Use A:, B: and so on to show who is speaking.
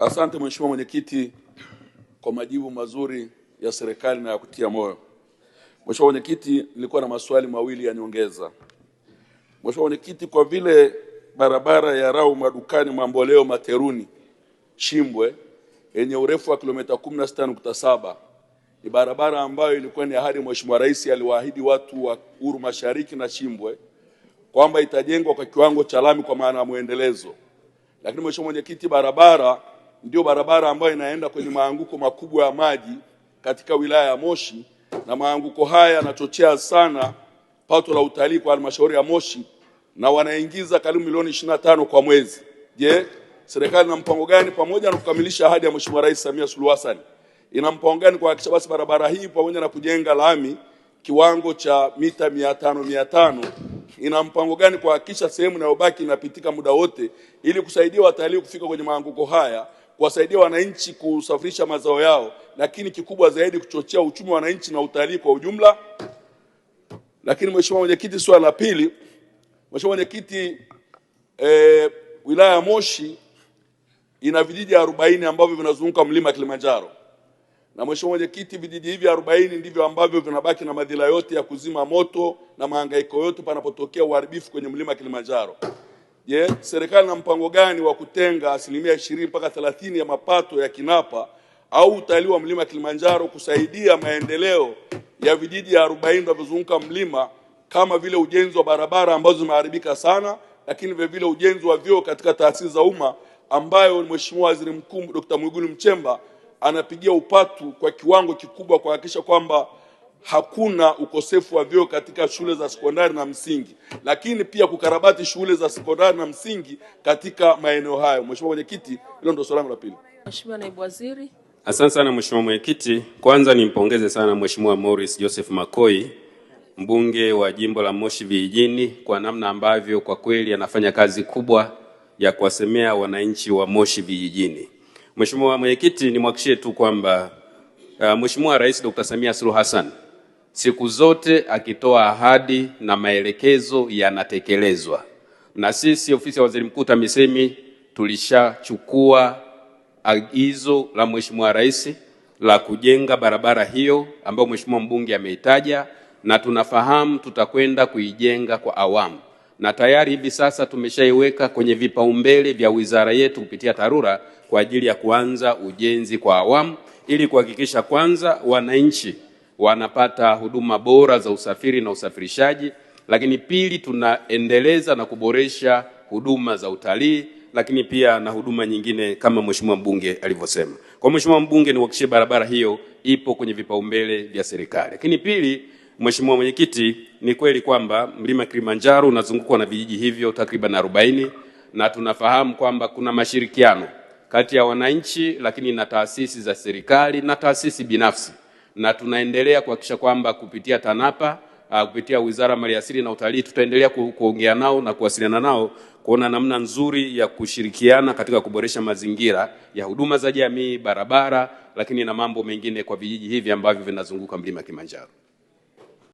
A: Asante Mheshimiwa Mwenyekiti kwa majibu mazuri ya serikali na ya kutia moyo. Mheshimiwa Mwenyekiti, nilikuwa na maswali mawili ya nyongeza. Mheshimiwa Mwenyekiti, kwa vile barabara ya Rau Madukani Mamboleo Materuni Chimbwe yenye urefu wa kilomita 16.7 ni barabara ambayo ilikuwa ni ahadi Mheshimiwa Rais aliwaahidi watu wa Uru Mashariki na Chimbwe kwamba itajengwa kwa kiwango cha lami kwa maana ya muendelezo. Lakini Mheshimiwa Mwenyekiti, barabara ndio barabara ambayo inaenda kwenye maanguko makubwa ya maji katika wilaya ya Moshi, na maanguko haya yanachochea sana pato la utalii kwa halmashauri ya Moshi na wanaingiza karibu milioni 25 kwa mwezi. Je, serikali ina mpango gani pamoja na kukamilisha ahadi ya Mheshimiwa Rais Samia Suluhu Hassan? Ina mpango gani kuhakikisha basi barabara hii pamoja na kujenga lami kiwango cha mita 500 ina mpango gani kuhakikisha sehemu inayobaki inapitika muda wote ili kusaidia watalii kufika kwenye maanguko haya, kuwasaidia wananchi kusafirisha mazao yao, lakini kikubwa zaidi kuchochea uchumi wa wananchi na utalii kwa ujumla? Lakini Mheshimiwa Mwenyekiti, swali la pili, Mheshimiwa Mwenyekiti, wilaya ya Moshi ina vijiji 40 ambavyo vinazunguka mlima Kilimanjaro. Na Mheshimiwa Mwenyekiti, vijiji hivi 40 ndivyo ambavyo vinabaki na madhila yote ya kuzima moto na mahangaiko yote panapotokea uharibifu kwenye mlima Kilimanjaro. Je, serikali na mpango gani wa kutenga 20% mpaka 30% ya mapato ya KINAPA au utalii wa mlima Kilimanjaro kusaidia maendeleo ya vijiji 40 vinavyozunguka mlima, kama vile ujenzi wa barabara ambazo zimeharibika sana, lakini vile vile ujenzi wa vyoo katika taasisi za umma ambayo Mheshimiwa Waziri Mkuu Dr. Mwigulu Nchemba anapigia upatu kwa kiwango kikubwa kuhakikisha kwamba hakuna ukosefu wa vyoo katika shule za sekondari na msingi, lakini pia kukarabati shule za sekondari na msingi katika maeneo hayo. Mheshimiwa Mwenyekiti, hilo ndio swali langu la pili.
B: Mheshimiwa Naibu Waziri.
C: Asante sana Mheshimiwa Mwenyekiti. Kwanza nimpongeze sana Mheshimiwa Morris Joseph Makoi, mbunge wa jimbo la Moshi Vijijini, kwa namna ambavyo kwa kweli anafanya kazi kubwa ya kuwasemea wananchi wa Moshi Vijijini. Mheshimiwa Mwenyekiti, nimhakikishie tu kwamba Mheshimiwa Rais Dr. Samia Suluhu Hassan siku zote akitoa ahadi na maelekezo yanatekelezwa. Na sisi ofisi ya Waziri Mkuu TAMISEMI tulishachukua agizo la Mheshimiwa Rais la kujenga barabara hiyo ambayo Mheshimiwa mbunge ameitaja, na tunafahamu tutakwenda kuijenga kwa awamu. Na tayari hivi sasa tumeshaiweka kwenye vipaumbele vya wizara yetu kupitia TARURA kwa ajili ya kuanza ujenzi kwa awamu ili kuhakikisha kwanza wananchi wanapata huduma bora za usafiri na usafirishaji, lakini pili tunaendeleza na kuboresha huduma za utalii, lakini pia na huduma nyingine kama Mheshimiwa mbunge alivyosema. Kwa Mheshimiwa mbunge, niwahakikishie barabara hiyo ipo kwenye vipaumbele vya serikali. Lakini pili, Mheshimiwa Mwenyekiti, ni kweli kwamba mlima Kilimanjaro unazungukwa na vijiji hivyo takriban 40, na tunafahamu kwamba kuna mashirikiano kati ya wananchi lakini na taasisi za serikali na taasisi binafsi, na tunaendelea kuhakikisha kwamba kupitia TANAPA, kupitia Wizara ya Maliasili na Utalii tutaendelea kuongea nao na kuwasiliana nao kuona namna nzuri ya kushirikiana katika kuboresha mazingira ya huduma za jamii, barabara, lakini na mambo mengine kwa vijiji hivi ambavyo vinazunguka mlima Kilimanjaro.